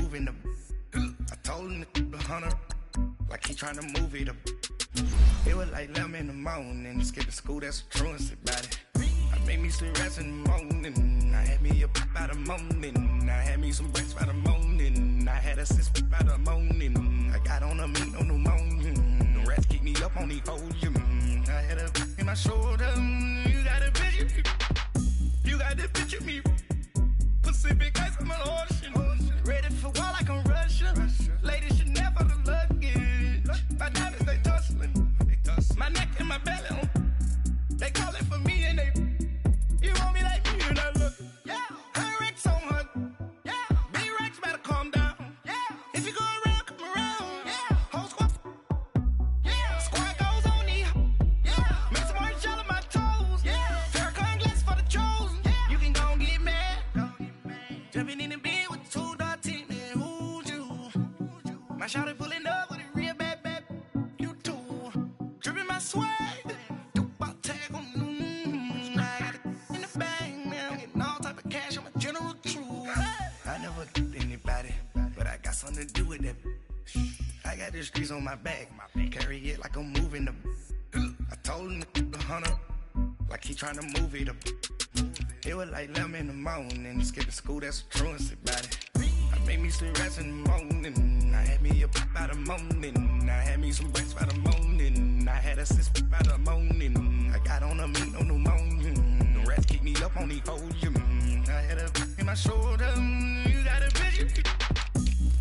moving the. I told him to 100, like he trying to move it up. It was like 11 in the morning, skip to school, that's the truancy about it. I made me some rest in the morning, I had me a pop by the morning, I had me some breaks by the morning, I had a sis by the morning, I got on a meat on the morning, the rats keep me up on the ocean, I had a in my shoulder, you got a picture, you got the picture me, Pacific ice on my ocean, ready for war like I'm Russia, ladies should never the luggage, my diamonds they tussling, my neck and my belly on, they call it for me and they, you want me like me and I look, yeah, her Rex on her, yeah, B-Rex better calm down, yeah, if you go around, come around, yeah, whole squad, yeah, squad goes on me, yeah, make some orange gel on my toes, yeah, Farrakhan glass for the chosen, yeah, you can go and get mad, jumping in the bed with 2 dark teeth, man, who's you, my shawty pulling up with a real bad, you too, dripping my swag, something to do with that. I got the streets on my back, carry it like I'm moving the. I told him to 100, like he trying to move it up. It was like 11 in the morning, skip to school, that's the truancy about it. I made me some rest in the morning, I had me a pop by the morning, I had me some breaks by the morning, I had a sis by the morning, I got on a meat on the morning, the rats keep me up on the ocean, I had a in my shoulder, you got a picture.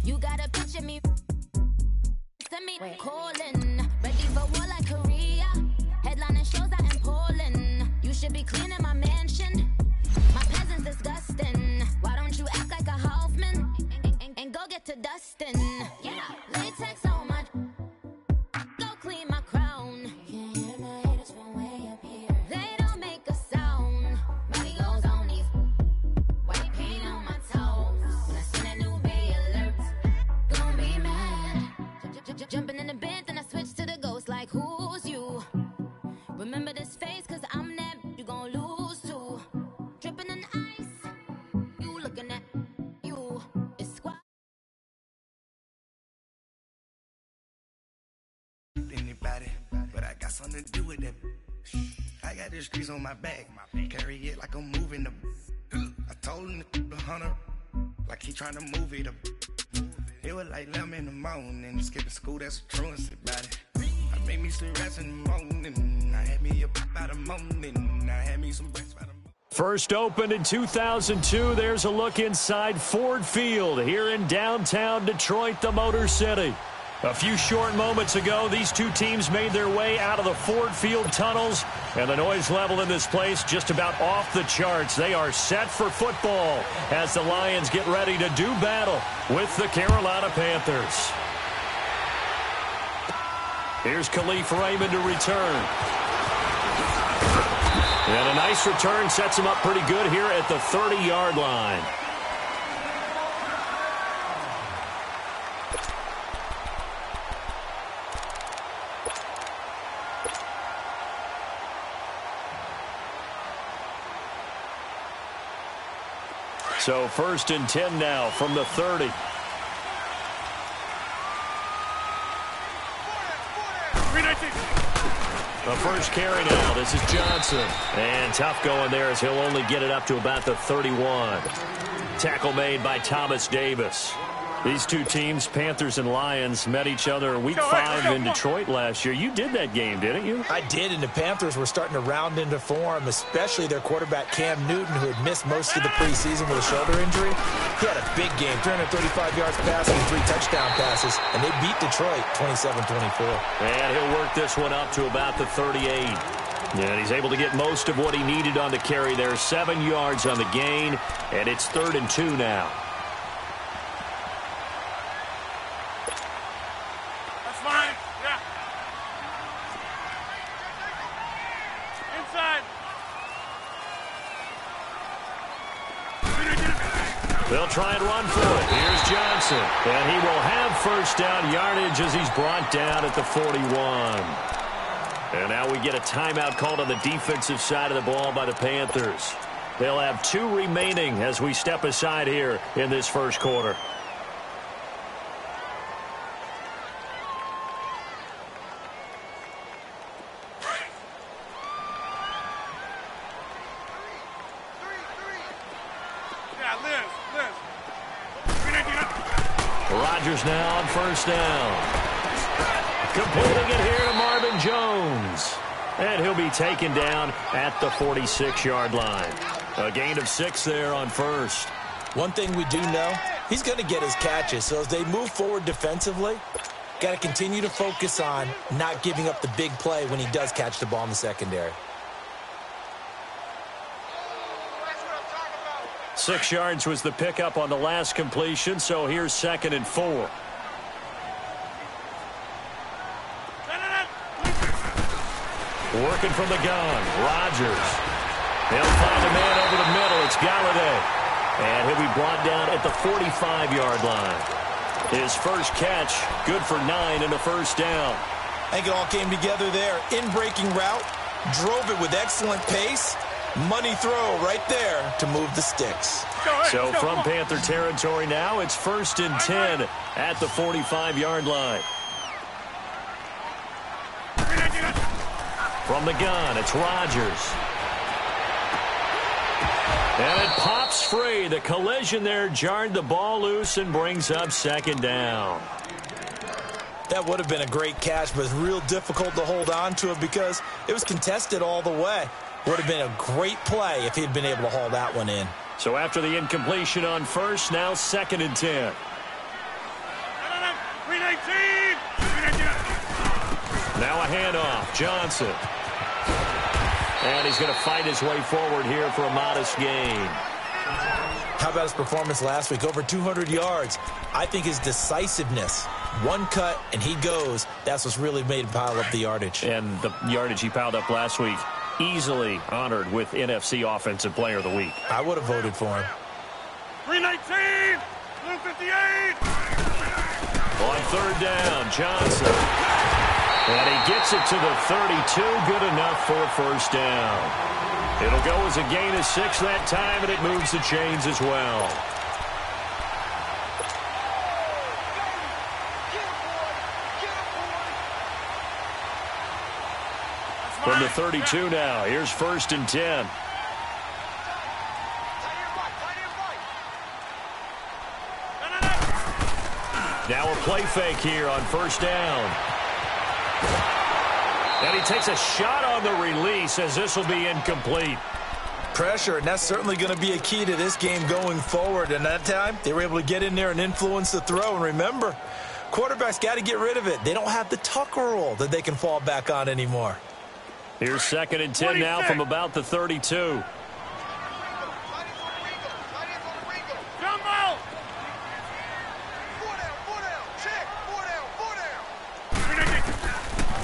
You gotta picture me, send me calling, ready for war like Korea, headlining shows out in Poland, you should be cleaning my mansion, my peasants disgusting, why don't you act like a Hoffman, and go get to dustin', yeah, latex on my, go clean my crown, you can hear my haters from way up here, they don't make a sound, body goes on these, white paint on my toes, when I send that new bay alert, gon' be mad. Jumping in the bed, then I switch to the ghost like who's you? Remember this face, cause I'm that you gon' lose too. Dripping in ice, you looking at you. It's squad. Anybody, but I got something to do with that. I got the streets on my back, carry it like I'm moving the. I told him to 100, like he trying to move it up. It was like 11 in the morning, skip to school, that's the truancy about it. I made me some rest in the morning, I had me a pop by the morning, I had me some breaks by the morning. First opened in 2002, there's a look inside Ford Field here in downtown Detroit, the Motor City. A few short moments ago, these two teams made their way out of the Ford Field tunnels, and the noise level in this place just about off the charts. They are set for football as the Lions get ready to do battle with the Carolina Panthers. Here's Khalif Raymond to return. And a nice return sets him up pretty good here at the 30-yard line. So 1st and 10 now from the 30. The first carry now. This is Johnson. And tough going there as he'll only get it up to about the 31. Tackle made by Thomas Davis. These two teams, Panthers and Lions, met each other week 5 in Detroit last year. You did that game, didn't you? I did, and the Panthers were starting to round into form, especially their quarterback Cam Newton, who had missed most of the preseason with a shoulder injury. He had a big game, 335 yards passing and 3 touchdown passes, and they beat Detroit 27-24. And he'll work this one up to about the 38. And he's able to get most of what he needed on the carry there. 7 yards on the gain, and it's 3rd and 2 now. They'll try and run for it. Here's Johnson. And he will have first down yardage as he's brought down at the 41. And now we get a timeout called on the defensive side of the ball by the Panthers. They'll have 2 remaining as we step aside here in this first quarter. Rodgers now on first down. Completing it here to Marvin Jones. And he'll be taken down at the 46-yard line. A gain of 6 there on first. One thing we do know, he's going to get his catches. So as they move forward defensively, got to continue to focus on not giving up the big play when he does catch the ball in the secondary. 6 yards was the pickup on the last completion, so here's 2nd and 4. Working from the gun, Rodgers. He'll find a man over the middle. It's Galladay. And he'll be brought down at the 45-yard line. His first catch, good for 9 and a first down. I think it all came together there. In-breaking route, drove it with excellent pace. Money throw right there to move the sticks. So from Panther territory now, it's 1st and 10 at the 45-yard line. From the gun, it's Rodgers. And it pops free. The collision there jarred the ball loose and brings up 2nd down. That would have been a great catch, but it's real difficult to hold on to it because it was contested all the way. Would have been a great play if he'd been able to haul that one in. So after the incompletion on first, now 2nd and 10. Now a handoff, Johnson. And he's going to fight his way forward here for a modest gain. How about his performance last week? Over 200 yards. I think his decisiveness, one cut and he goes, that's what's really made him pile up the yardage. And the yardage he piled up last week, easily honored with NFC Offensive Player of the Week. I would have voted for him. 319, 258. On 3rd down, Johnson. And he gets it to the 32, good enough for a first down. It'll go as a gain of 6 that time, and it moves the chains as well. From the 32 now, here's 1st and 10. Now a play fake here on 1st down. And he takes a shot on the release as this will be incomplete. Pressure, and that's certainly going to be a key to this game going forward. And that time, they were able to get in there and influence the throw. And remember, quarterbacks got to get rid of it. They don't have the Tucker rule that they can fall back on anymore. Here's 2nd and 10 now from about the 32.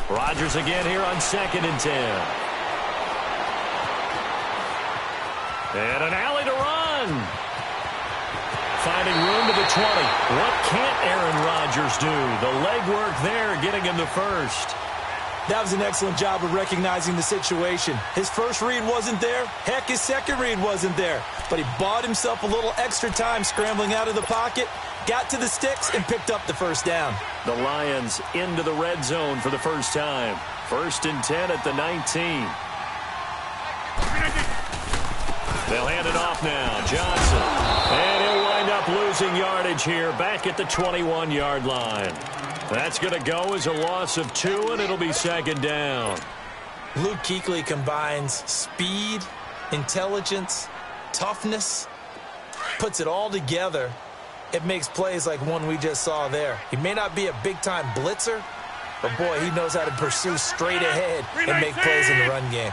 Rodgers again here on 2nd and 10. And an alley to run. Finding room to the 20. What can't Aaron Rodgers do? The legwork there getting him the first. That was an excellent job of recognizing the situation. His first read wasn't there. Heck, his second read wasn't there. But he bought himself a little extra time scrambling out of the pocket, got to the sticks, and picked up the first down. The Lions into the red zone for the first time. 1st and 10 at the 19. They'll hand it off now. Johnson. And he'll wind up losing yardage here back at the 21-yard line. That's going to go as a loss of 2, and it'll be 2nd down. Luke Kuechly combines speed, intelligence, toughness, puts it all together. It makes plays like one we just saw there. He may not be a big-time blitzer, but, boy, he knows how to pursue straight ahead and make plays in the run game.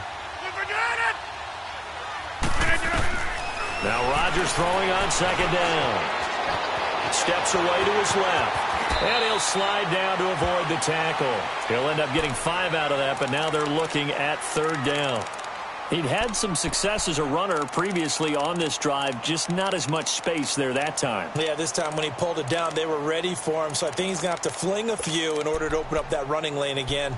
Now Rodgers throwing on 2nd down. Steps away to his left. And he'll slide down to avoid the tackle. He'll end up getting 5 out of that, but now they're looking at 3rd down. He'd had some success as a runner previously on this drive, just not as much space there that time. Yeah, this time when he pulled it down, they were ready for him, so I think he's going to have to fling a few in order to open up that running lane again.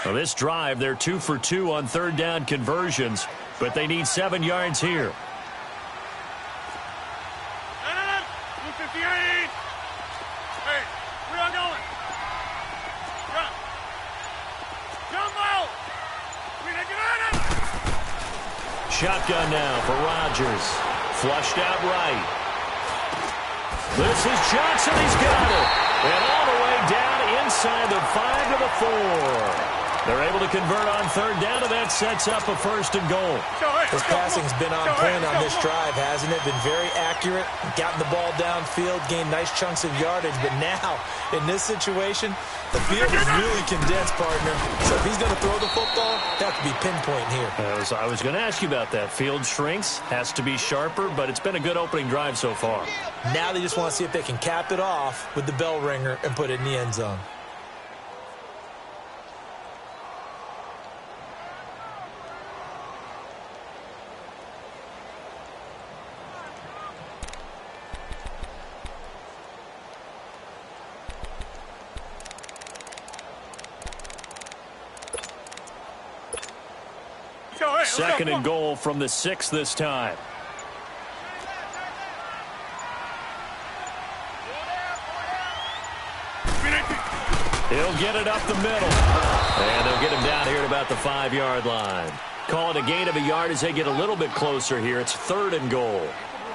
Well, this drive, they're 2 for 2 on 3rd down conversions, but they need 7 yards here. 258. Hey, where y'all going? Jumbo! Shotgun now for Rodgers. Flushed out right. This is Johnson. He's got it. And all the way down inside the 5 to the 4. They're able to convert on third down, and that sets up a 1st and goal. His passing's been on point on this drive, hasn't it? Been very accurate, gotten the ball downfield, gained nice chunks of yardage. But now, in this situation, the field is really condensed, partner. So if he's going to throw the football, that could be pinpoint here. I was going to ask you about that. Field shrinks, has to be sharper, but it's been a good opening drive so far. Now they just want to see if they can cap it off with the bell ringer and put it in the end zone. Second and goal from the 6 this time. He'll get it up the middle. And they'll get him down here at about the 5-yard line. Call it a gain of a yard as they get a little bit closer here. It's 3rd and goal.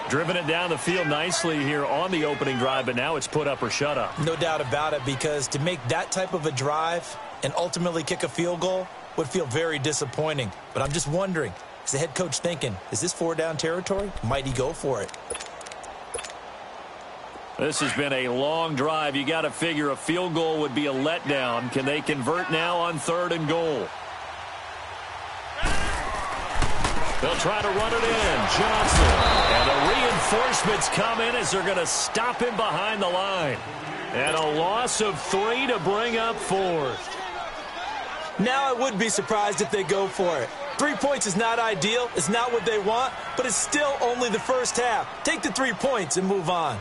Driven it down the field nicely here on the opening drive, but now it's put up or shut up. No doubt about it, because to make that type of a drive and ultimately kick a field goal would feel very disappointing. But I'm just wondering, is the head coach thinking, is this 4-down territory? Might he go for it? This has been a long drive. You got to figure a field goal would be a letdown. Can they convert now on 3rd and goal? They'll try to run it in. Johnson. And the reinforcements come in as they're going to stop him behind the line. And a loss of 3 to bring up 4th. Now I would be surprised if they go for it. 3 points is not ideal. It's not what they want, but it's still only the first half. Take the 3 points and move on.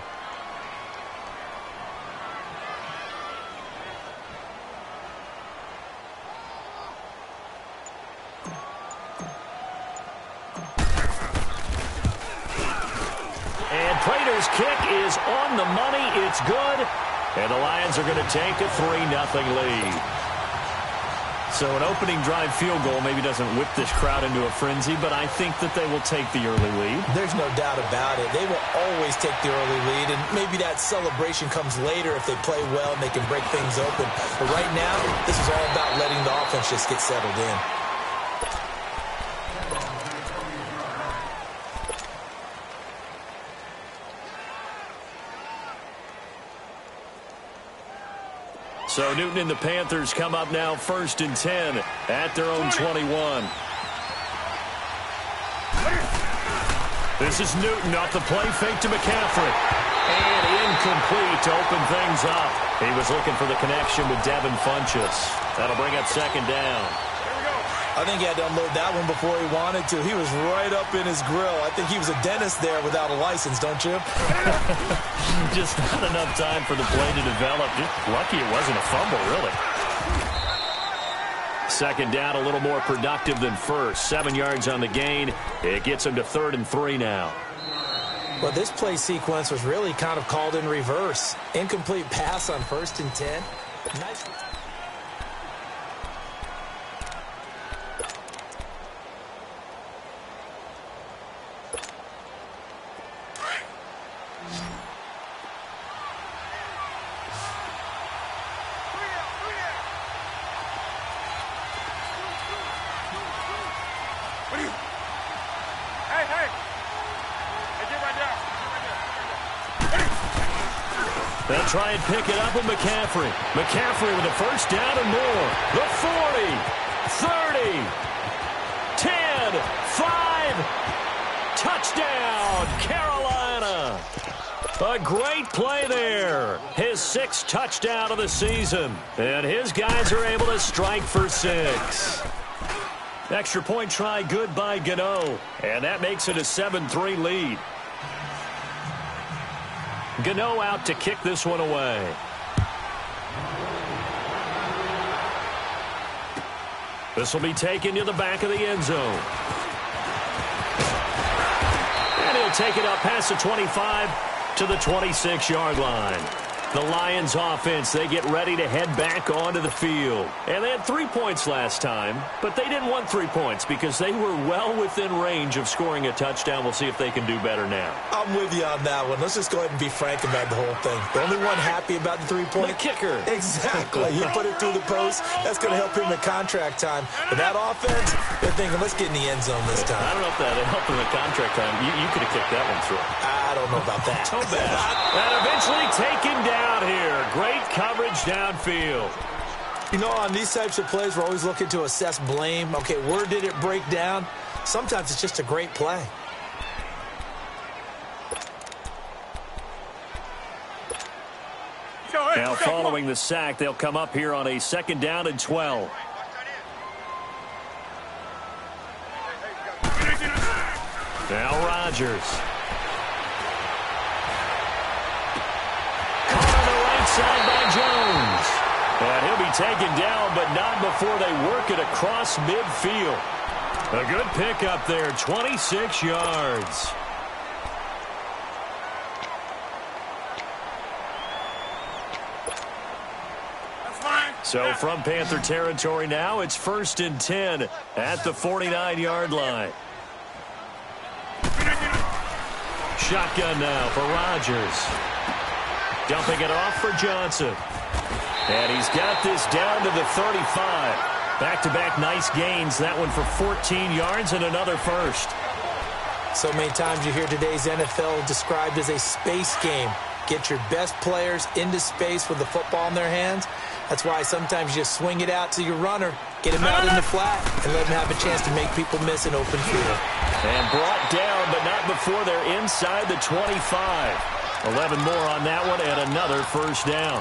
And Prater's kick is on the money. It's good. And the Lions are going to take a 3-0 lead. So an opening drive field goal maybe doesn't whip this crowd into a frenzy, but I think that they will take the early lead. There's no doubt about it. They will always take the early lead, and maybe that celebration comes later if they play well and they can break things open. But right now, this is all about letting the offense just get settled in. So Newton and the Panthers come up now 1st and 10 at their own 21. This is Newton off the play fake to McCaffrey. And incomplete to open things up. He was looking for the connection with Devin Funchess. That'll bring up 2nd down. I think he had to unload that one before he wanted to. He was right up in his grill. I think he was a dentist there without a license, don't you? Just not enough time for the play to develop. Just lucky it wasn't a fumble, really. 2nd down, a little more productive than first. 7 yards on the gain. It gets him to 3rd and 3 now. Well, this play sequence was really kind of called in reverse. Incomplete pass on 1st and 10. Nice. They'll try and pick it up with McCaffrey. McCaffrey with a 1st down and more. The 40, 30, 10, 5. Touchdown, Carolina. A great play there. His 6th touchdown of the season. And his guys are able to strike for 6. Extra point try good by Gano. And that makes it a 7-3 lead. Gano out to kick this one away. This will be taken to the back of the end zone. And he'll take it up past the 25 to the 26-yard line. The Lions offense, they get ready to head back onto the field. And they had 3 points last time, but they didn't want 3 points because they were well within range of scoring a touchdown. We'll see if they can do better now. I'm with you on that one. Let's just go ahead and be frank about the whole thing. The only one happy about the 3-point? The kicker. Exactly. He put it through the post. That's going to help him in contract time. But that offense, they're thinking, let's get in the end zone this time. I don't know if that helped him in contract time. You could have kicked that one through. I don't know about that. So bad. And eventually taken down here. Great coverage downfield. You know, on these types of plays, we're always looking to assess blame. Okay, where did it break down? Sometimes it's just a great play. Now following the sack, they'll come up here on a 2nd down and 12. Now Rodgers. Caught on the right side by Jones. And he'll be taken down, but not before they work it across midfield. A good pickup there, 26 yards. So from Panther territory now, it's 1st and 10 at the 49-yard line. Shotgun now for Rodgers. Dumping it off for Johnson. And he's got this down to the 35. Back-to-back nice gains. That one for 14 yards and another first. So many times you hear today's NFL described as a space game. Get your best players into space with the football in their hands. That's why sometimes you just swing it out to your runner, get him out in the flat, and let him have a chance to make people miss an open field. And brought down, but not before they're inside the 25. 11 more on that one, and another first down.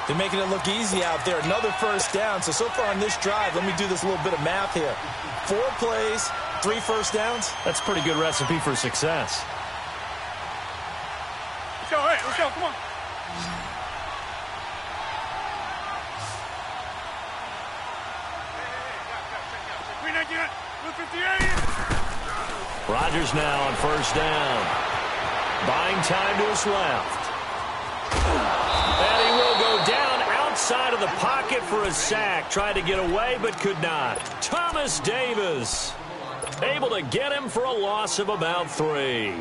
They're making it look easy out there. Another first down. So far on this drive, let me do this little bit of math here. 4 plays, 3 first downs. That's a pretty good recipe for success. Let's go, come on. Rodgers now on first down. Buying time to his left. And he will go down outside of the pocket for a sack. Tried to get away, but could not. Thomas Davis able to get him for a loss of about 3.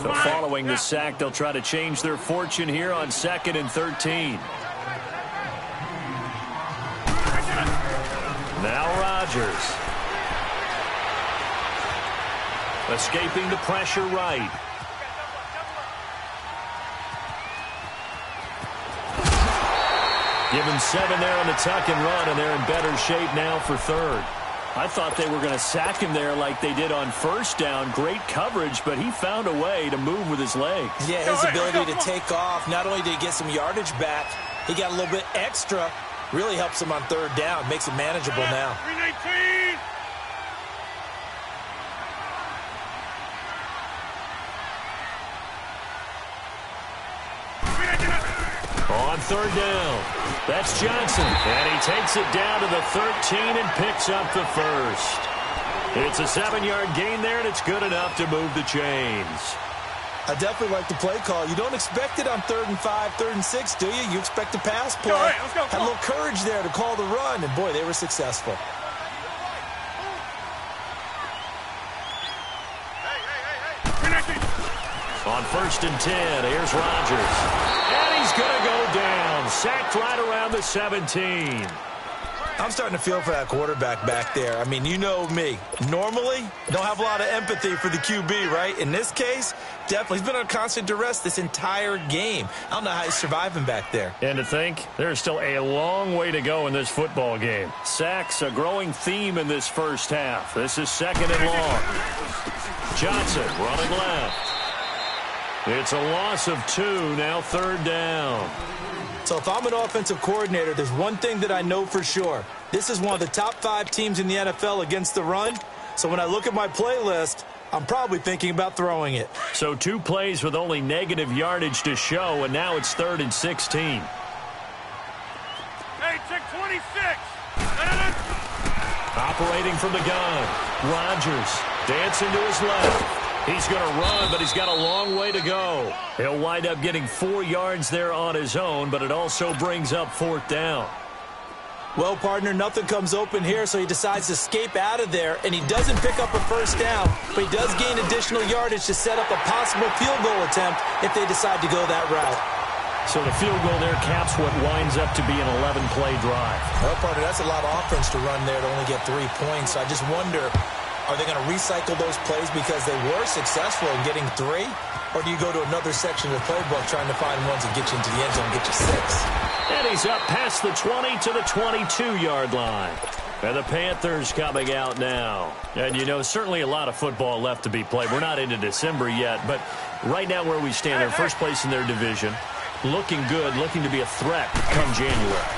So following the sack, they'll try to change their fortune here on 2nd and 13. Now Rodgers. Escaping the pressure right. Give him 7 there on the tuck and run, and they're in better shape now for 3rd. I thought they were going to sack him there like they did on first down. Great coverage, but he found a way to move with his legs. Yeah, his ability to take off, not only did he get some yardage back, he got a little bit extra. Really helps him on 3rd down, makes it manageable now. 319. On 3rd down, that's Johnson, and he takes it down to the 13 and picks up the first. It's a 7-yard gain there, and it's good enough to move the chains. I definitely like the play call. You don't expect it on 3rd and 5, 3rd and 6, do you? You expect a pass play. Let's go. Had a little courage there to call the run, and boy, they were successful. On 1st and 10, here's Rodgers. And he's going to go down. Sacked right around the 17. I'm starting to feel for that quarterback back there. I mean, you know me. Normally, don't have a lot of empathy for the QB, right? In this case, definitely. He's been under constant duress this entire game. I don't know how he's surviving back there. And to think, there's still a long way to go in this football game. Sacks, a growing theme in this first half. This is 2nd and long. Johnson running left. It's a loss of 2, now 3rd down. So if I'm an offensive coordinator, there's one thing that I know for sure. This is one of the top 5 teams in the NFL against the run. So when I look at my playlist, I'm probably thinking about throwing it. So 2 plays with only negative yardage to show, and now it's 3rd and 16. Hey, check 26. Operating from the gun. Rodgers dancing to his left. He's going to run, but he's got a long way to go. He'll wind up getting 4 yards there on his own, but it also brings up 4th down. Well, partner, nothing comes open here, so he decides to escape out of there, and he doesn't pick up a 1st down, but he does gain additional yardage to set up a possible field goal attempt if they decide to go that route. So the field goal there caps what winds up to be an 11-play drive. Well, partner, that's a lot of offense to run there to only get 3 points. I just wonder, are they going to recycle those plays because they were successful in getting 3? Or do you go to another section of the playbook trying to find ones that get you into the end zone and get you 6? And he's up past the 20 to the 22-yard line. And the Panthers coming out now. And, you know, certainly a lot of football left to be played. We're not into December yet, but right now where we stand, they're first place in their division. Looking good, looking to be a threat come January.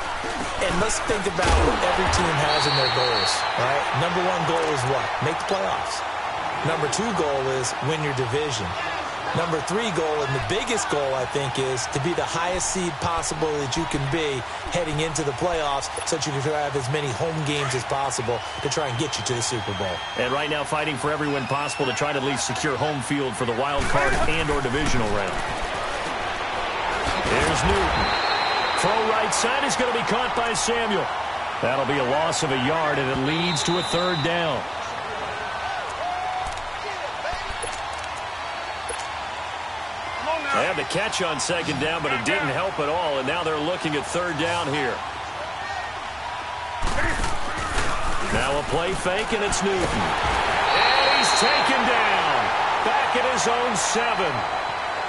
And let's think about what every team has in their goals, right? Number 1 goal is what? Make the playoffs. Number 2 goal is win your division. Number 3 goal, and the biggest goal, I think, is to be the highest seed possible that you can be heading into the playoffs so that you can have as many home games as possible to try and get you to the Super Bowl. And right now fighting for every win possible to try to at least secure home field for the wild card and or divisional round. Here's Newton. Throw right side is going to be caught by Samuel. That'll be a loss of a yard, and it leads to a 3rd down. They had the catch on 2nd down, but it didn't help at all, and now they're looking at 3rd down here. Now a play fake, and it's Newton. And he's taken down. Back at his own 7.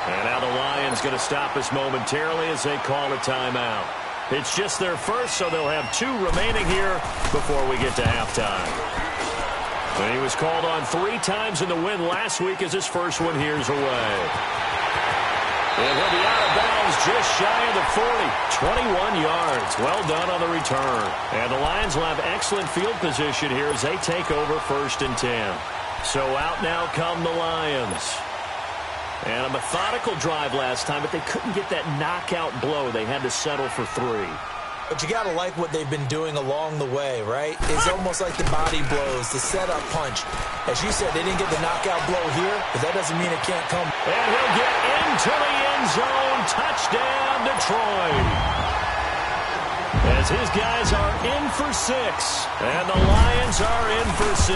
And now the Lions going to stop us momentarily as they call a timeout. It's just their first, so they'll have 2 remaining here before we get to halftime. And he was called on 3 times in the win last week as his first one here's away. And he'll be out of bounds just shy of the 40. 21 yards. Well done on the return. And the Lions will have excellent field position here as they take over 1st and 10. So out now come the Lions. And a methodical drive last time, but they couldn't get that knockout blow. They had to settle for 3. But you got to like what they've been doing along the way, right? It's almost like the body blows, the setup punch. As you said, they didn't get the knockout blow here, but that doesn't mean it can't come. And he'll get into the end zone. Touchdown, Detroit. As his guys are in for 6. And the Lions are in for 6.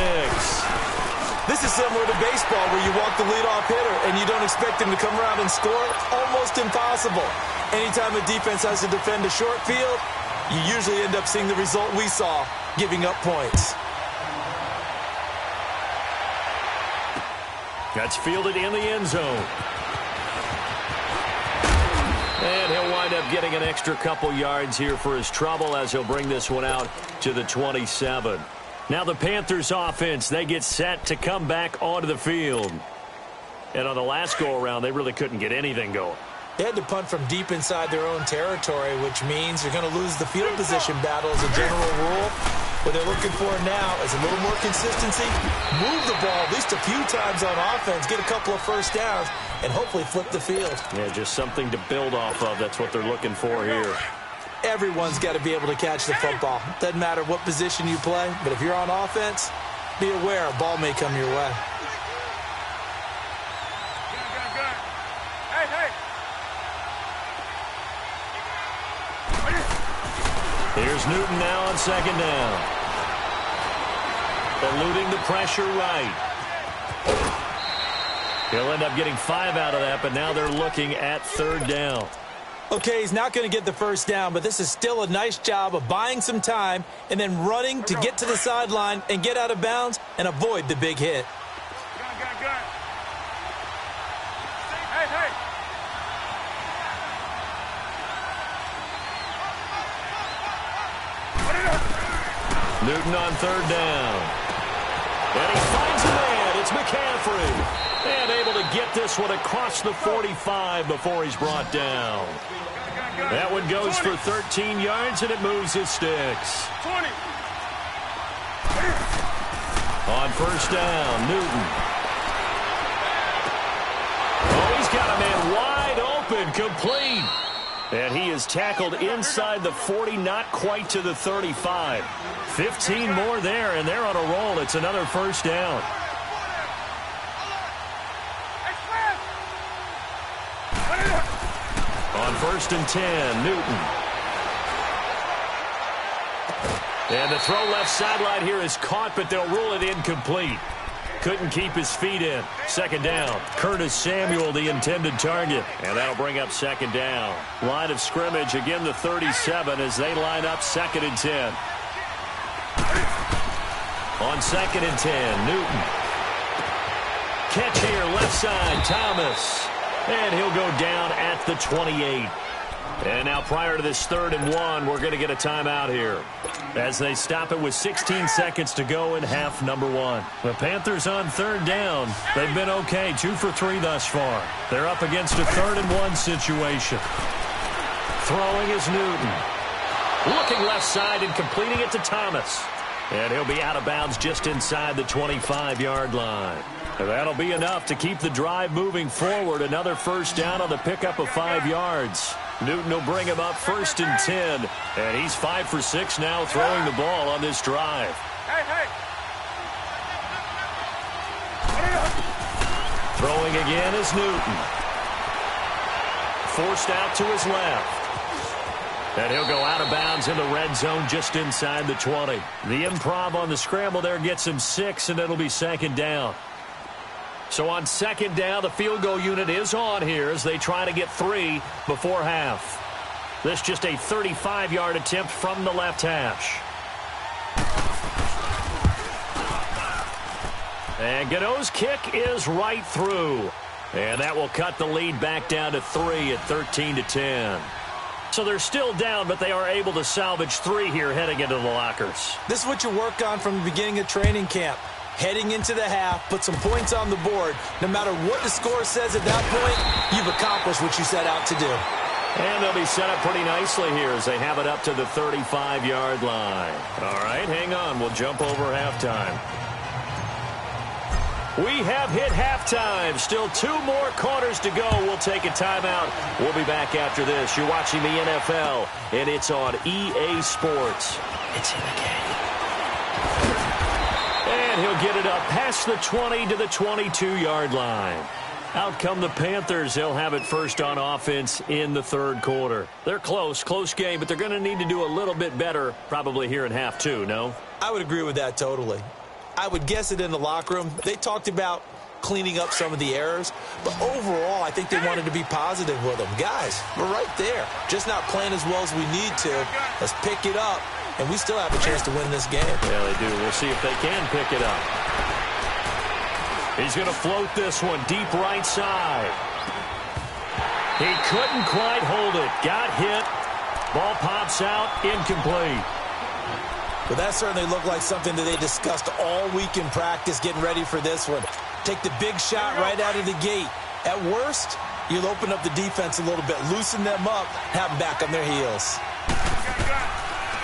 This is similar to baseball where you walk the leadoff hitter and you don't expect him to come around and score. Almost impossible. Anytime a defense has to defend a short field, you usually end up seeing the result we saw, giving up points. That's fielded in the end zone. And he'll wind up getting an extra couple yards here for his trouble as he'll bring this one out to the 27. Now the Panthers offense, they get set to come back onto the field. And on the last go-around, they really couldn't get anything going. They had to punt from deep inside their own territory, which means you're going to lose the field position battle as a general rule. What they're looking for now is a little more consistency, move the ball at least a few times on offense, get a couple of 1st downs, and hopefully flip the field. Yeah, just something to build off of. That's what they're looking for here. Everyone's got to be able to catch the football. Doesn't matter what position you play, but if you're on offense, be aware a ball may come your way. Here's Newton now on 2nd down. Eluding the pressure right. He'll end up getting 5 out of that, but now they're looking at 3rd down. Okay, he's not going to get the 1st down, but this is still a nice job of buying some time and then running to get to the sideline and get out of bounds and avoid the big hit. Newton on 3rd down. And he finds a man. It's McCaffrey. And able to get this one across the 45 before he's brought down. That one goes for 13 yards, and it moves his sticks. 20. On 1st down, Newton. Oh, he's got a man wide open, complete. And he is tackled inside the 40, not quite to the 35. 15 more there, and they're on a roll. It's another 1st down. On 1st and 10, Newton. And the throw left sideline here is caught, but they'll rule it incomplete. Couldn't keep his feet in. 2nd down. Curtis Samuel, the intended target. And that'll bring up 2nd down. Line of scrimmage, again the 37 as they line up 2nd and 10. On 2nd and 10, Newton. Catch here, left side, Thomas. And he'll go down at the 28. And now prior to this 3rd and 1, we're going to get a timeout here as they stop it with 16 seconds to go in half number 1. The Panthers on 3rd down. They've been okay, 2 for 3 thus far. They're up against a 3rd and 1 situation. Throwing is Newton. Looking left side and completing it to Thomas. And he'll be out of bounds just inside the 25-yard line. And that'll be enough to keep the drive moving forward. Another 1st down on the pickup of 5 yards. Newton will bring him up 1st and 10. And he's 5 for 6 now throwing the ball on this drive. Throwing again is Newton. Forced out to his left. And he'll go out of bounds in the red zone just inside the 20. The improv on the scramble there gets him 6, and it'll be 2nd down. So on 2nd down, the field goal unit is on here as they try to get 3 before half. This just a 35-yard attempt from the left hash. And Godot's kick is right through. And that will cut the lead back down to 3 at 13-10. So they're still down, but they are able to salvage 3 here heading into the lockers. This is what you work on from the beginning of training camp. Heading into the half, put some points on the board. No matter what the score says at that point, you've accomplished what you set out to do. And they'll be set up pretty nicely here as they have it up to the 35-yard line. All right, hang on. We'll jump over halftime. We have hit halftime. Still 2 more quarters to go. We'll take a timeout. We'll be back after this. You're watching the NFL, and it's on EA Sports. It's in the game. And he'll get it up past the 20 to the 22-yard line. Out come the Panthers. They'll have it first on offense in the 3rd quarter. They're close game, but they're going to need to do a little bit better probably here in half 2, no? I would agree with that totally. I would guess it in the locker room. They talked about cleaning up some of the errors, but overall, I think they wanted to be positive with them. Guys, we're right there. Just not playing as well as we need to. Let's pick it up, and we still have a chance to win this game. Yeah, they do. We'll see if they can pick it up. He's going to float this one deep right side. He couldn't quite hold it. Got hit. Ball pops out. Incomplete. Well, that certainly looked like something that they discussed all week in practice getting ready for this one. Take the big shot right out of the gate. At worst, you'll open up the defense a little bit, loosen them up, have them back on their heels.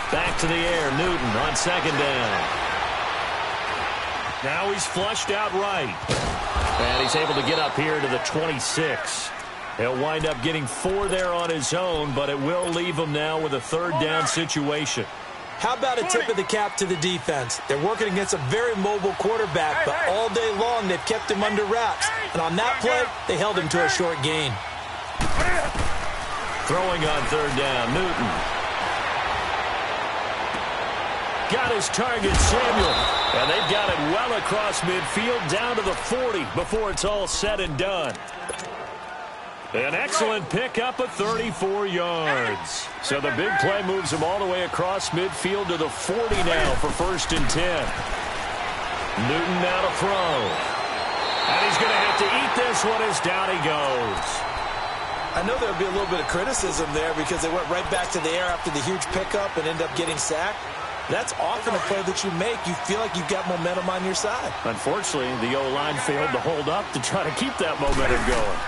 Back to the air, Newton on 2nd down. Now he's flushed out right. And he's able to get up here to the 26. He'll wind up getting 4 there on his own, but it will leave him now with a 3rd down situation. How about a tip of the cap to the defense? They're working against a very mobile quarterback, but all day long they've kept him under wraps. And on that play, they held him to a short gain. Throwing on 3rd down, Newton. Got his target, Samuel. And they've got it well across midfield down to the 40 before it's all said and done. An excellent pickup of 34 yards. So the big play moves him all the way across midfield to the 40 now for 1st and 10. Newton now to throw. And he's going to have to eat this one as down he goes. I know there'll be a little bit of criticism there because they went right back to the air after the huge pickup and end up getting sacked. That's often a play that you make. You feel like you've got momentum on your side. Unfortunately, the O-line failed to hold up to try to keep that momentum going.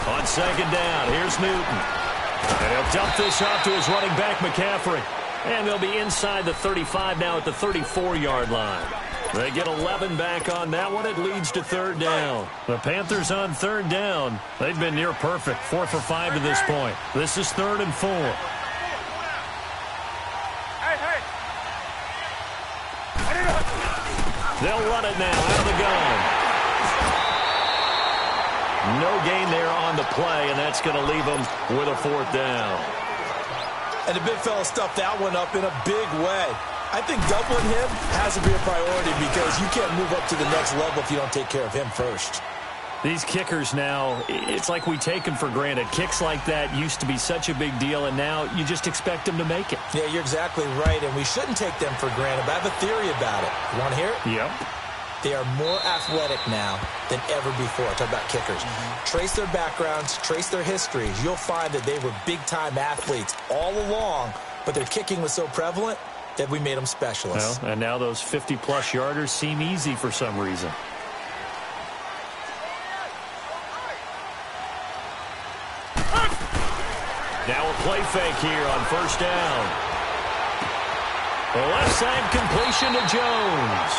On 2nd down, here's Newton. And he'll dump this off to his running back, McCaffrey. And they'll be inside the 35 now at the 34-yard line. They get 11 back on that one. It leads to 3rd down. The Panthers on 3rd down. They've been near perfect, 4 for 5 to this point. This is 3rd and 4. They'll run it now out of the gun. No gain there on the play, and that's going to leave them with a 4th down. And the big fella stuffed that one up in a big way. I think doubling him has to be a priority because you can't move up to the next level if you don't take care of him first. These kickers now, it's like we take them for granted. Kicks like that used to be such a big deal, and now you just expect them to make it. Yeah, you're exactly right, and we shouldn't take them for granted. But I have a theory about it. You want to hear it? Yep. They are more athletic now than ever before. Talk about kickers. Trace their backgrounds, trace their histories. You'll find that they were big-time athletes all along, but their kicking was so prevalent that we made them specialists. Well, and now those 50-plus yarders seem easy for some reason. Now a play fake here on 1st down. The left side completion to Jones.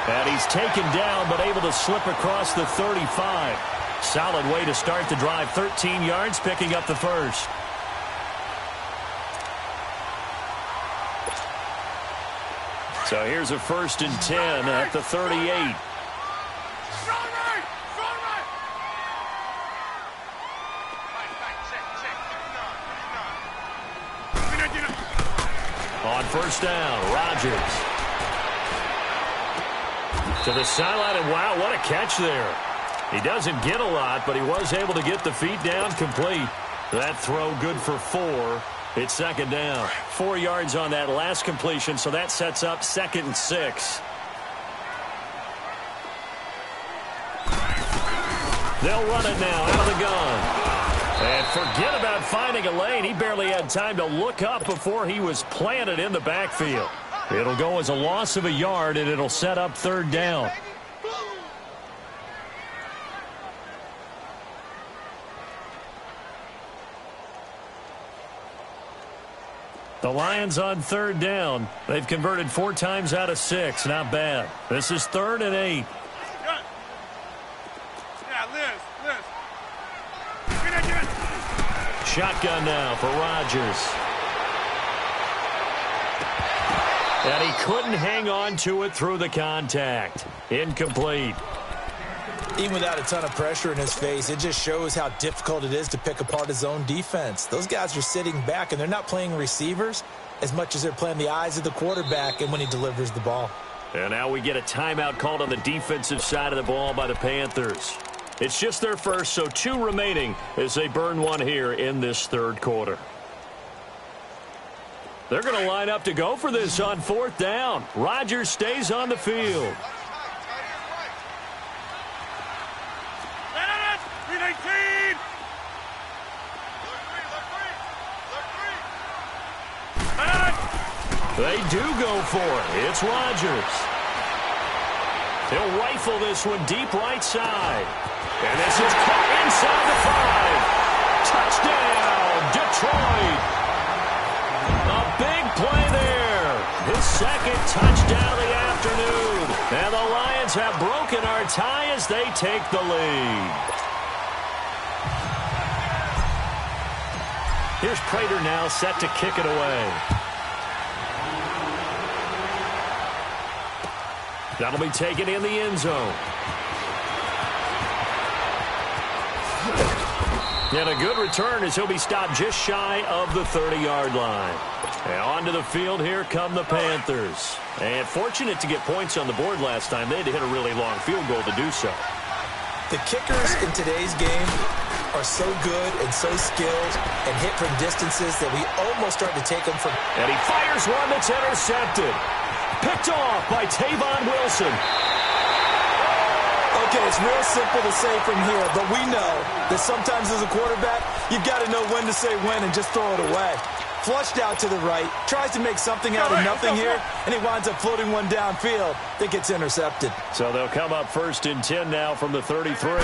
And he's taken down but able to slip across the 35. Solid way to start the drive. 13 yards, picking up the 1st. So here's a 1st and 10 at the 38. On 1st down, Rodgers. To the sideline, and wow, what a catch there. He doesn't get a lot, but he was able to get the feet down complete. That throw good for 4. It's 2nd down. 4 yards on that last completion, so that sets up 2nd and 6. They'll run it now out of the gun. And forget about finding a lane. He barely had time to look up before he was planted in the backfield. It'll go as a loss of a yard, and it'll set up 3rd down. The Lions on 3rd down. They've converted 4 times out of 6. Not bad. This is 3rd and 8. Shotgun now for Rodgers. And he couldn't hang on to it through the contact. Incomplete. Even without a ton of pressure in his face, it just shows how difficult it is to pick apart his own defense. Those guys are sitting back, and they're not playing receivers as much as they're playing the eyes of the quarterback and when he delivers the ball. And now we get a timeout called on the defensive side of the ball by the Panthers. It's just their first, so 2 remaining as they burn 1 here in this 3rd quarter. They're going to line up to go for this on 4th down. Rodgers stays on the field. They do go for it. It's Rodgers. He'll rifle this one deep right side. And this is caught inside the 5. Touchdown, Detroit. A big play there. His 2nd touchdown of the afternoon. And the Lions have broken our tie as they take the lead. Here's Prater now set to kick it away. That'll be taken in the end zone. And a good return as he'll be stopped just shy of the 30-yard line. And onto the field, here come the Panthers. And fortunate to get points on the board last time. They had to hit a really long field goal to do so. The kickers in today's game are so good and so skilled and hit from distances that we almost start to take them for. And he fires one that's intercepted. Picked off by Tavon Wilson. Okay, it's real simple to say from here, but we know that sometimes as a quarterback, you've got to know when to say when and just throw it away. Flushed out to the right, tries to make something out of nothing here, and he winds up floating one downfield that gets intercepted. So they'll come up 1st and 10 now from the 33.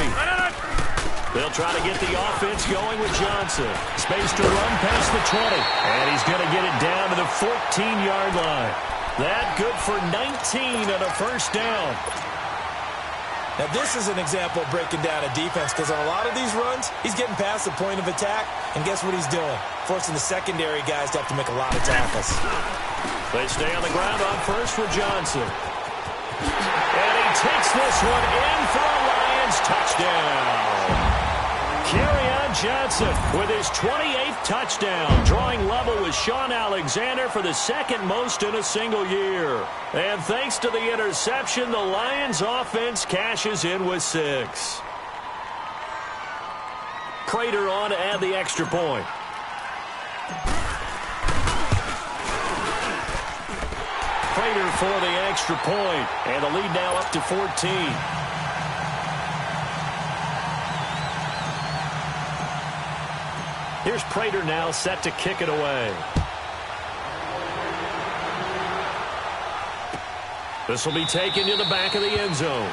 They'll try to get the offense going with Johnson. Space to run past the 20. And he's going to get it down to the 14-yard line. That good for 19 and a 1st down. Now, this is an example of breaking down a defense because on a lot of these runs, he's getting past the point of attack, and guess what he's doing? Forcing the secondary guys to have to make a lot of tackles. They stay on the ground on 1st with Johnson. And he takes this one in for a Lions touchdown. Kerryon Johnson with his 28th touchdown, drawing level with Sean Alexander for the second most in a single year. And thanks to the interception, the Lions offense cashes in with 6. Prater on to add the extra point. Prater for the extra point, and the lead now up to 14. Here's Prater now set to kick it away. This will be taken to the back of the end zone.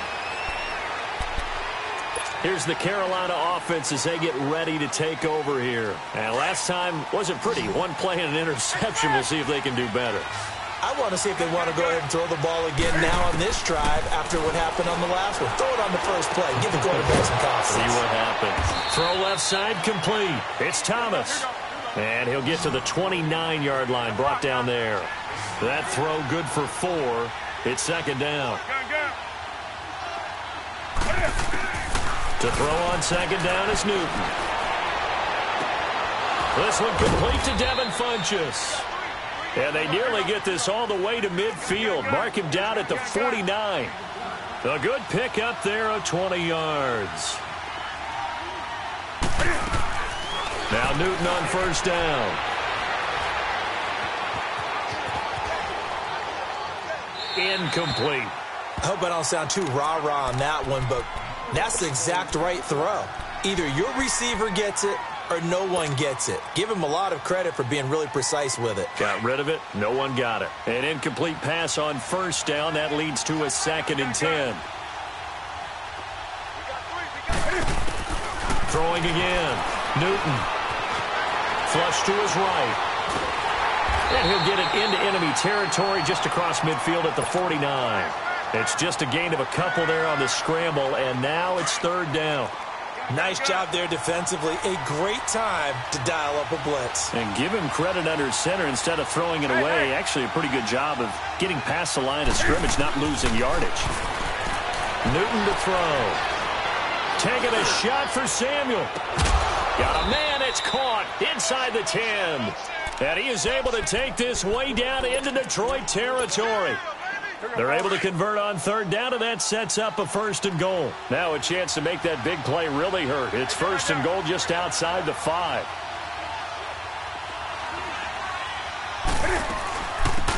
Here's the Carolina offense as they get ready to take over here. And last time wasn't pretty. One play and an interception. We'll see if they can do better. I want to see if they want to go ahead and throw the ball again now on this drive after what happened on the last one. Throw it on the first play. Give the quarterback some confidence. See what happens. Throw left side complete. It's Thomas. And he'll get to the 29-yard line, brought down there. That throw good for 4. It's second down. To throw on second down is Newton. This one complete to Devin Funchess. And they nearly get this all the way to midfield. Mark him down at the 49. A good pick up there of 20 yards. Now Newton on first down. Incomplete. I hope I don't sound too rah-rah on that one, but that's the exact right throw. Either your receiver gets it or no one gets it. Give him a lot of credit for being really precise with it. Got rid of it. No one got it. An incomplete pass on first down. That leads to a 2nd and 10. Throwing again. Newton. Flush to his right. And he'll get it into enemy territory just across midfield at the 49. It's just a gain of a couple there on the scramble, and now it's third down. Nice job there defensively. A great time to dial up a blitz. And give him credit under center instead of throwing it away. Actually a pretty good job of getting past the line of scrimmage, not losing yardage. Newton to throw. Taking a shot for Samuel. Got a man, it's caught inside the 10. And he is able to take this way down into Detroit territory. They're able to convert on third down, and that sets up a 1st and goal. Now a chance to make that big play really hurt. It's 1st and goal just outside the 5.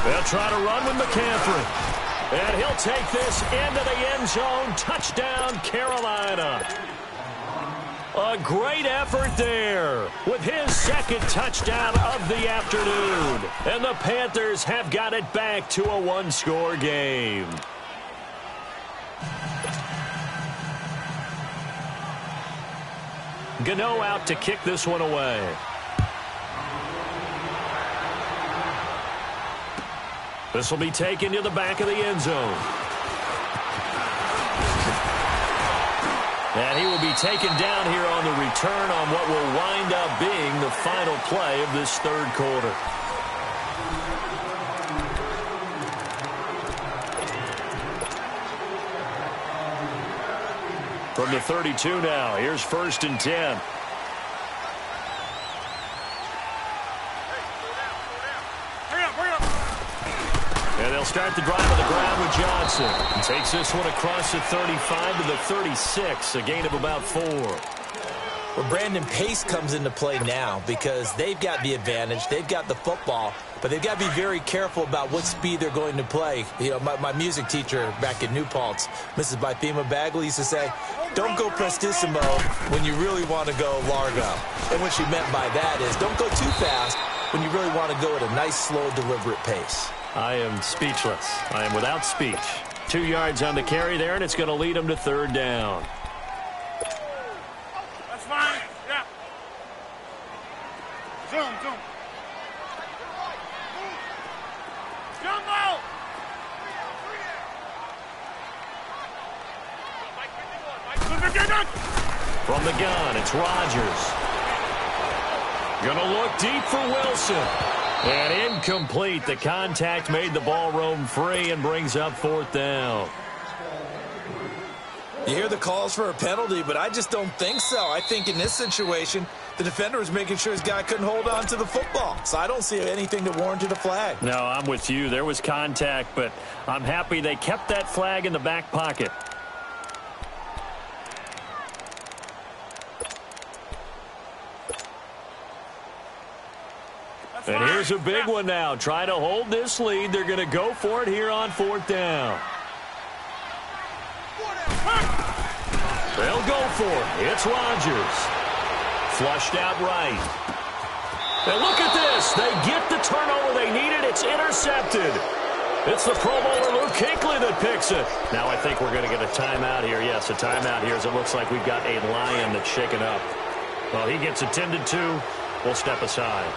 They'll try to run with McCaffrey. And he'll take this into the end zone. Touchdown, Carolina. A great effort there with his 2nd touchdown of the afternoon. And the Panthers have got it back to a 1-score game. Gano out to kick this one away. This will be taken to the back of the end zone. And he will be taken down here on the return on what will wind up being the final play of this third quarter. From the 32 now, here's 1st and 10. And they'll start the drive on the ground with Johnson. He takes this one across the 35 to the 36, a gain of about 4. Well, Brandon, pace comes into play now because they've got the advantage. They've got the football, but they've got to be very careful about what speed they're going to play. You know, my music teacher back in New Paltz, Mrs. Bythema Bagley, used to say, don't go prestissimo when you really want to go largo. And what she meant by that is don't go too fast when you really want to go at a nice, slow, deliberate pace. I am speechless. I am without speech. 2 yards on the carry there, and it's going to lead them to third down. That's fine. Yeah. Zoom. Jumbo! From the gun, it's Rodgers. Gonna look deep for Wilson. And incomplete. The contact made the ball roam free and brings up 4th down. You hear the calls for a penalty, but I just don't think so. I think in this situation, the defender was making sure his guy couldn't hold on to the football. So I don't see anything that warranted a flag. No, I'm with you. There was contact, but I'm happy they kept that flag in the back pocket. And here's a big one now. Trying to hold this lead. They're going to go for it here on 4th down. They'll go for it. It's Rodgers. Flushed out right. And look at this. They get the turnover they needed. It's intercepted. It's the Pro Bowler Luke Kuechly that picks it. Now I think we're going to get a timeout here. Yes, a timeout here as it looks like we've got a lion that's shaken up. Well, he gets attended to. We'll step aside.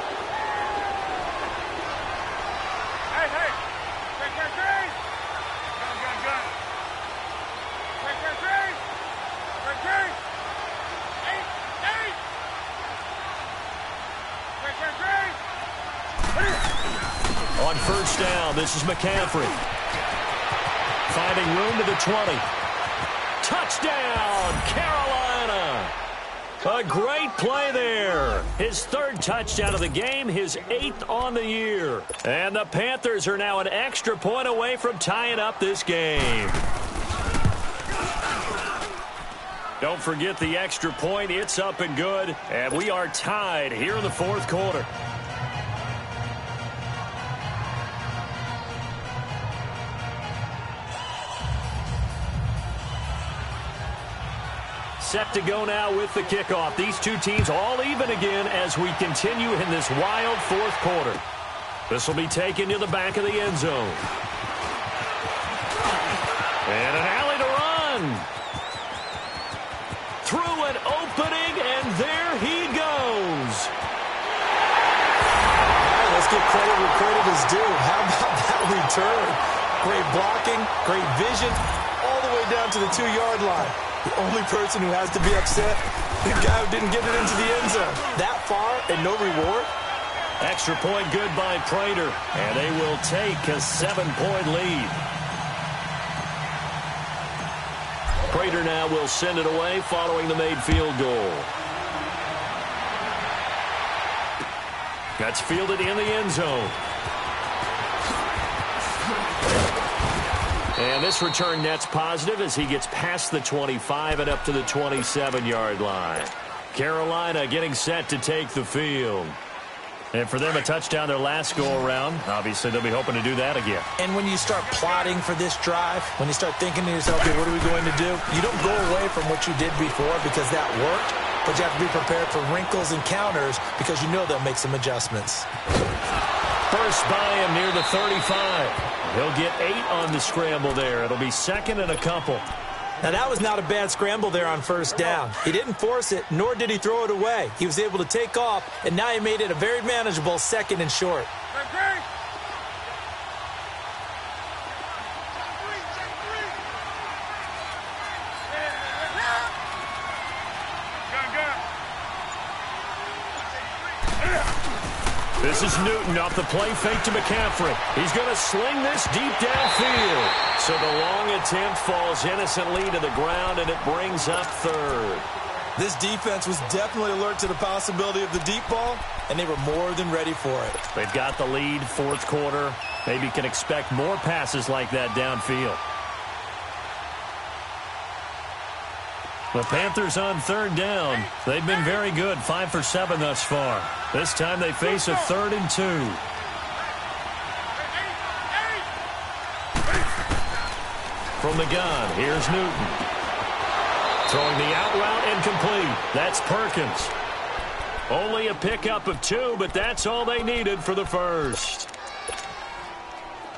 On 1st down, this is McCaffrey. Finding room to the 20. Touchdown, Carolina! A great play there. His 3rd touchdown of the game, his 8th on the year. And the Panthers are now an extra point away from tying up this game. Don't forget the extra point. It's up and good. And we are tied here in the 4th quarter. Set to go now with the kickoff. These two teams all even again as we continue in this wild 4th quarter. This will be taken to the back of the end zone. And an alley to run. Through an opening, and there he goes. Let's give credit where credit is due. How about that return? Great blocking, great vision, all the way down to the 2-yard line. The only person who has to be upset, the guy who didn't get it into the end zone. That far and no reward. Extra point good by Prater, and they will take a 7-point lead. Prater now will send it away following the made field goal. That's fielded in the end zone. And this return net's positive as he gets past the 25 and up to the 27-yard line. Carolina getting set to take the field. And for them, a touchdown their last go-around. Obviously, they'll be hoping to do that again. And when you start plotting for this drive, when you start thinking to yourself, okay, what are we going to do? You don't go away from what you did before because that worked, but you have to be prepared for wrinkles and counters because you know they'll make some adjustments. First by him near the 35. He'll get 8 on the scramble there. It'll be 2nd and a couple. Now, that was not a bad scramble there on 1st down. He didn't force it, nor did he throw it away. He was able to take off, and now he made it a very manageable 2nd and short. This is Newton off the play fake to McCaffrey. He's going to sling this deep downfield. So the long attempt falls innocently to the ground, and it brings up 3rd. This defense was definitely alert to the possibility of the deep ball, and they were more than ready for it. They've got the lead, 4th quarter. Maybe can expect more passes like that downfield. The Panthers on 3rd down. They've been very good, 5 for 7 thus far. This time they face a 3rd and 2. From the gun, here's Newton. Throwing the out route incomplete. That's Perkins. Only a pickup of 2, but that's all they needed for the first.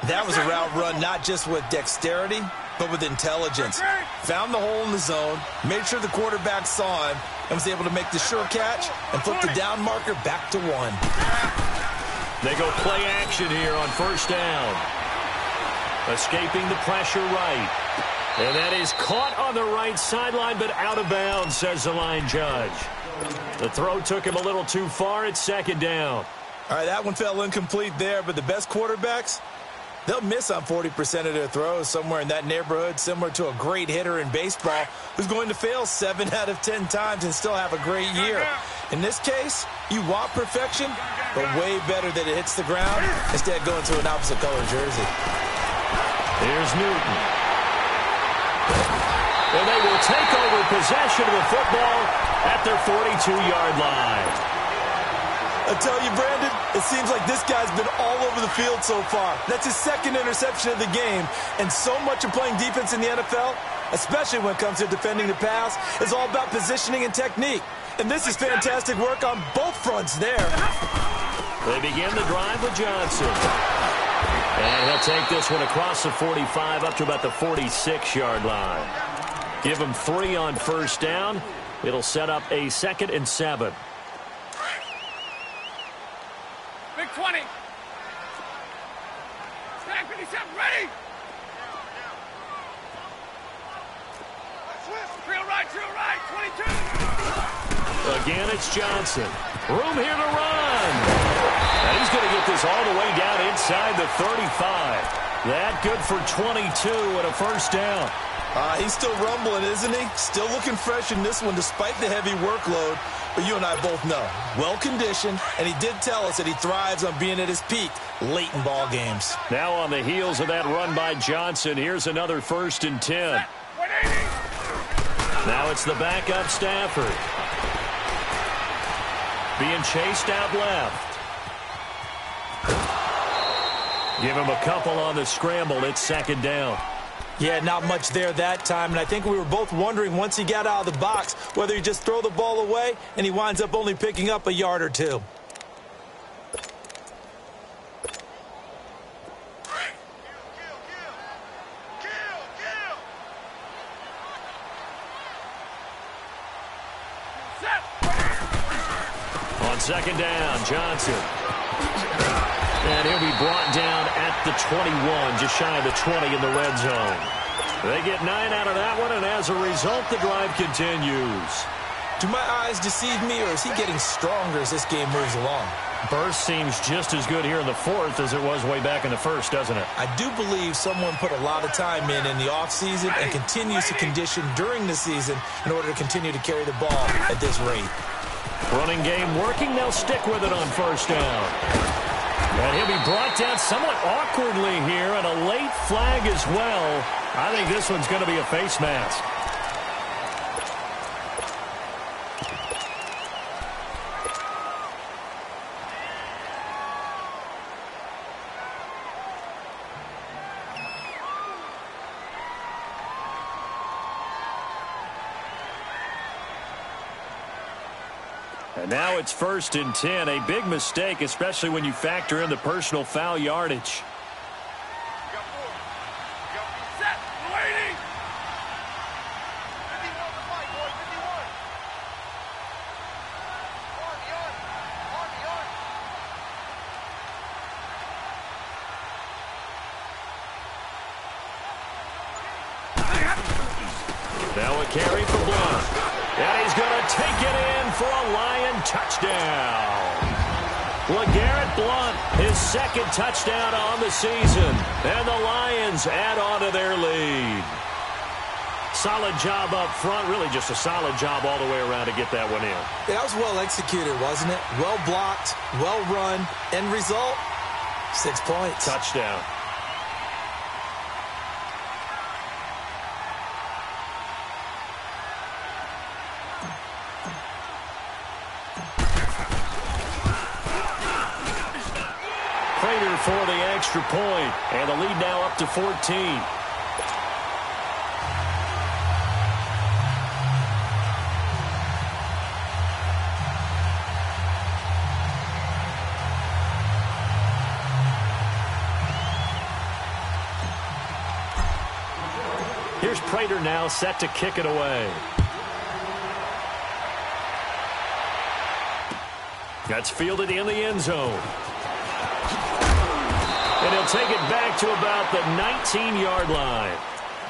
That was a route run not just with dexterity, but with intelligence. Found the hole in the zone, made sure the quarterback saw him, and was able to make the sure catch and flip the down marker back to 1. They go play action here on 1st down. Escaping the pressure right. And that is caught on the right sideline, but out of bounds, says the line judge. The throw took him a little too far. It's 2nd down. All right, that one fell incomplete there, but the best quarterbacks, They'll miss on 40% of their throws, somewhere in that neighborhood, similar to a great hitter in baseball who's going to fail 7 out of 10 times and still have a great year. In this case, you want perfection, but way better that it hits the ground instead of going to an opposite color jersey. Here's Newton. And they will take over possession of the football at their 42-yard line. I tell you, Brandon, it seems like this guy's been all over the field so far. That's his second interception of the game. And so much of playing defense in the NFL, especially when it comes to defending the pass, is all about positioning and technique. And this is fantastic work on both fronts there. They begin the drive with Johnson. And he'll take this one across the 45 up to about the 46-yard line. Give him 3 on first down. It'll set up a 2nd and 7. Big 20. Snap 57, ready. Trail right, 22. Again, it's Johnson. Room here to run. And he's going to get this all the way down inside the 35. That good for 22 and a first down. He's still rumbling, isn't he? Still looking fresh in this one despite the heavy workload. But you and I both know, well-conditioned, and he did tell us that he thrives on being at his peak late in ball games. Now on the heels of that run by Johnson, here's another 1st and 10. Now it's the backup Stafford. Being chased out left. Give him a couple on the scramble. It's 2nd down. Yeah, not much there that time, and I think we were both wondering once he got out of the box whether he just throw the ball away and he winds up only picking up a yard or 2. On 2nd down, Johnson. And he'll be brought down at the 21, just shy of the 20 in the red zone. They get 9 out of that one, and as a result, the drive continues. Do my eyes deceive me, or is he getting stronger as this game moves along? Burst seems just as good here in the 4th as it was way back in the 1st, doesn't it? I do believe someone put a lot of time in the offseason and continues to condition during the season in order to continue to carry the ball at this rate. Running game working. They'll stick with it on first down. And he'll be brought down somewhat awkwardly here, and a late flag as well. I think this one's going to be a face mask. And now it's 1st and 10. A big mistake, especially when you factor in the personal foul yardage. Set, waiting. 51. Now a carry for Blunt. And he's going to take it in for a Lion touchdown. LeGarrette Blunt, his 2nd touchdown on the season. And the Lions add on to their lead. Solid job up front. Really just a solid job all the way around to get that one in. Yeah, that was well executed, wasn't it? Well blocked, well run. End result, 6 points. Touchdown. For the extra point, and the lead now up to 14. Here's Prater now set to kick it away. That's fielded in the end zone. And he'll take it back to about the 19-yard line.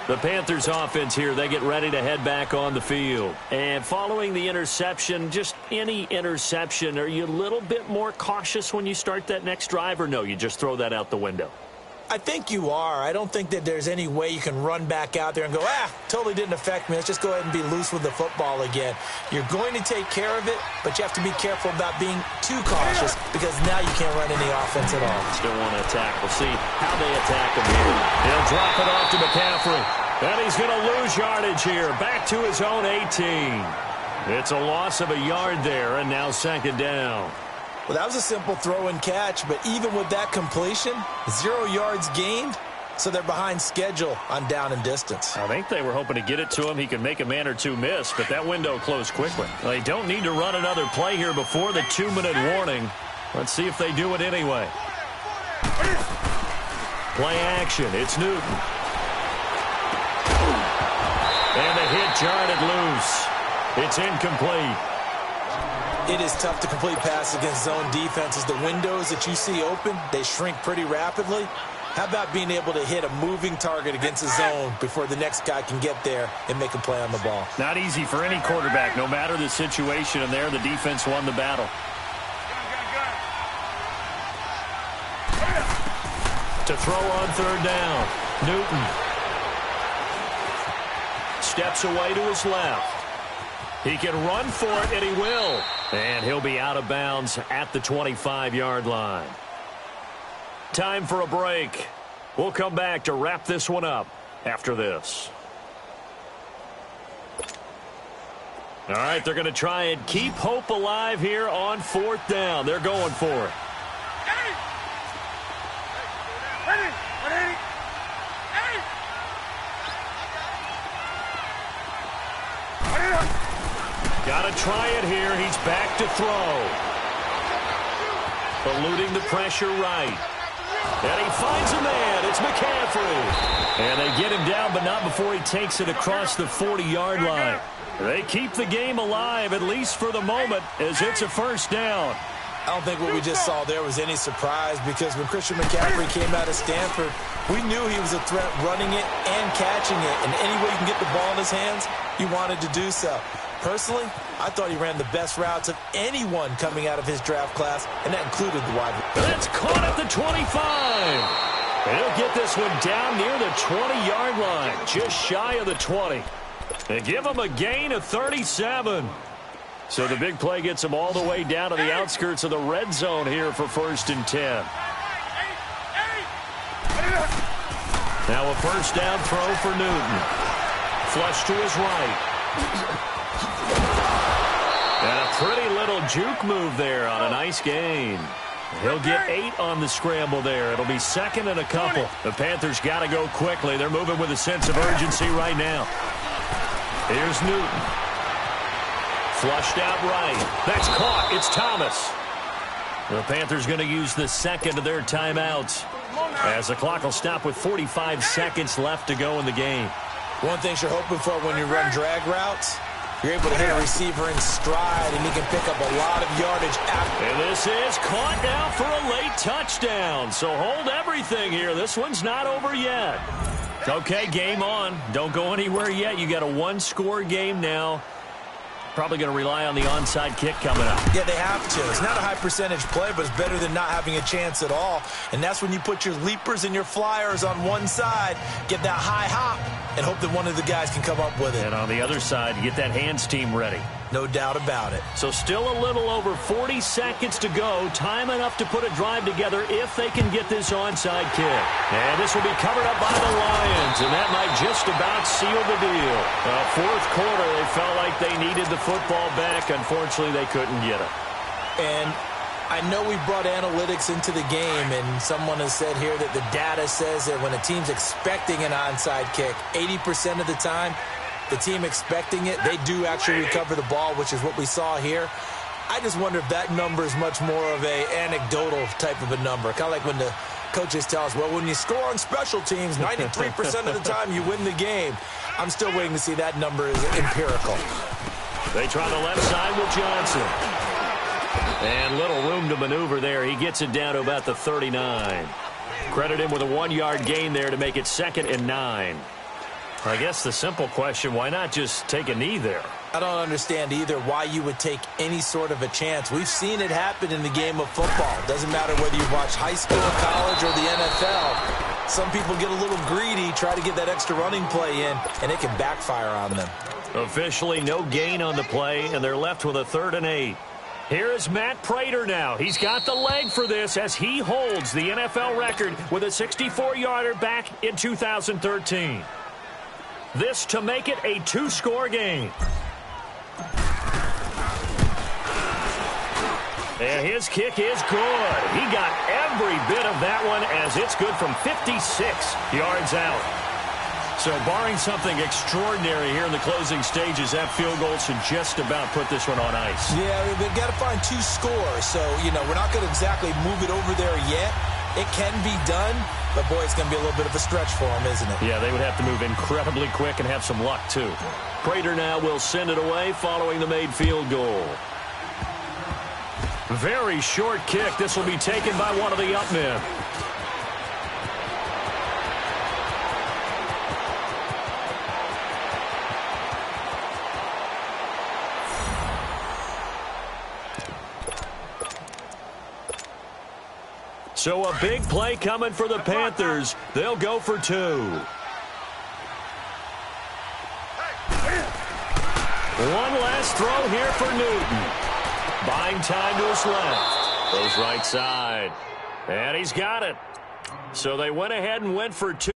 The Panthers offense here, they get ready to head back on the field. And following the interception, just any interception, are you a little bit more cautious when you start that next drive, or no, you just throw that out the window? I think you are. I don't think that there's any way you can run back out there and go, totally didn't affect me. Let's just go ahead and be loose with the football again. You're going to take care of it, but you have to be careful about being too cautious because now you can't run any offense at all. Still want to attack. We'll see how they attack him here. He'll drop it off to McCaffrey. And he's going to lose yardage here. Back to his own 18. It's a loss of a yard there, and now second down. Well, that was a simple throw and catch, but even with that completion, 0 yards gained, so they're behind schedule on down and distance. I think they were hoping to get it to him. He could make a man or two miss, but that window closed quickly. They don't need to run another play here before the 2-minute warning. Let's see if they do it anyway. Play action. It's Newton. And the hit jarred it loose. It's incomplete. It is tough to complete passes against zone defenses. The windows that you see open, they shrink pretty rapidly. How about being able to hit a moving target against a zone before the next guy can get there and make a play on the ball? Not easy for any quarterback, no matter the situation, and there the defense won the battle. To throw on third down, Newton. Steps away to his left. He can run for it, and he will. And he'll be out of bounds at the 25-yard line. Time for a break. We'll come back to wrap this one up after this. All right, they're going to try and keep hope alive here on fourth down. They're going for it. Got to try it here. He's back to throw. Eluding the pressure right. And he finds a man. It's McCaffrey. And they get him down, but not before he takes it across the 40-yard line. They keep the game alive, at least for the moment, as it's a first down. I don't think what we just saw there was any surprise because when Christian McCaffrey came out of Stanford, we knew he was a threat running it and catching it. And any way you can get the ball in his hands, he wanted to do so. Personally, I thought he ran the best routes of anyone coming out of his draft class, and that included the wide receiver. That's caught at the 25. And he'll get this one down near the 20-yard line, just shy of the 20. And give him a gain of 37. So the big play gets him all the way down to the outskirts of the red zone here for 1st and 10. Now a first down throw for Newton. Flush to his right. And a pretty little juke move there on a nice gain. He'll get 8 on the scramble there. It'll be 2nd and a couple. The Panthers got to go quickly. They're moving with a sense of urgency right now. Here's Newton. Flushed out right. That's caught. It's Thomas. The Panthers going to use the second of their timeouts as the clock will stop with 45 seconds left to go in the game. One thing you're hoping for when you run drag routes, you're able to hit a receiver in stride, and he can pick up a lot of yardage after. And this is caught now for a late touchdown. So hold everything here. This one's not over yet. Okay, game on. Don't go anywhere yet. You got a one-score game now. Probably going to rely on the onside kick coming up. Yeah, they have to. It's not a high-percentage play, but it's better than not having a chance at all. And that's when you put your leapers and your flyers on one side, get that high hop, and hope that one of the guys can come up with it. And on the other side, get that hands team ready. No doubt about it. So still a little over 40 seconds to go. Time enough to put a drive together if they can get this onside kick. And this will be covered up by the Lions, and that might just about seal the deal. Fourth quarter, they felt like they needed the football back. Unfortunately, they couldn't get it. And I know we brought analytics into the game, and someone has said here that the data says that when a team's expecting an onside kick, 80% of the time, the team expecting it, they do actually recover the ball, which is what we saw here. I just wonder if that number is much more of a anecdotal type of a number. Kind of like when the coaches tell us, well, when you score on special teams, 93% of the time you win the game. I'm still waiting to see that number is empirical. They try the left side with Johnson. And little room to maneuver there. He gets it down to about the 39. Credit him with a 1-yard gain there to make it 2nd and 9. I guess the simple question, why not just take a knee there? I don't understand either why you would take any sort of a chance. We've seen it happen in the game of football. It doesn't matter whether you watch high school, college, or the NFL. Some people get a little greedy, try to get that extra running play in, and it can backfire on them. Officially no gain on the play, and they're left with a 3rd and 8. Here is Matt Prater now. He's got the leg for this as he holds the NFL record with a 64-yarder back in 2013. This to make it a 2-score game. And his kick is good. He got every bit of that one as it's good from 56 yards out. So barring something extraordinary here in the closing stages, that field goal should just about put this one on ice. Yeah, they've got to find 2 scores. So, we're not going to exactly move it over there yet. It can be done, but, boy, it's going to be a little bit of a stretch for them, isn't it? Yeah, they would have to move incredibly quick and have some luck, too. Prater now will send it away following the made field goal. Very short kick. This will be taken by one of the up men. So a big play coming for the Panthers. They'll go for 2. One last throw here for Newton. Buying time to his left. Goes right side. And he's got it. So they went ahead and went for 2.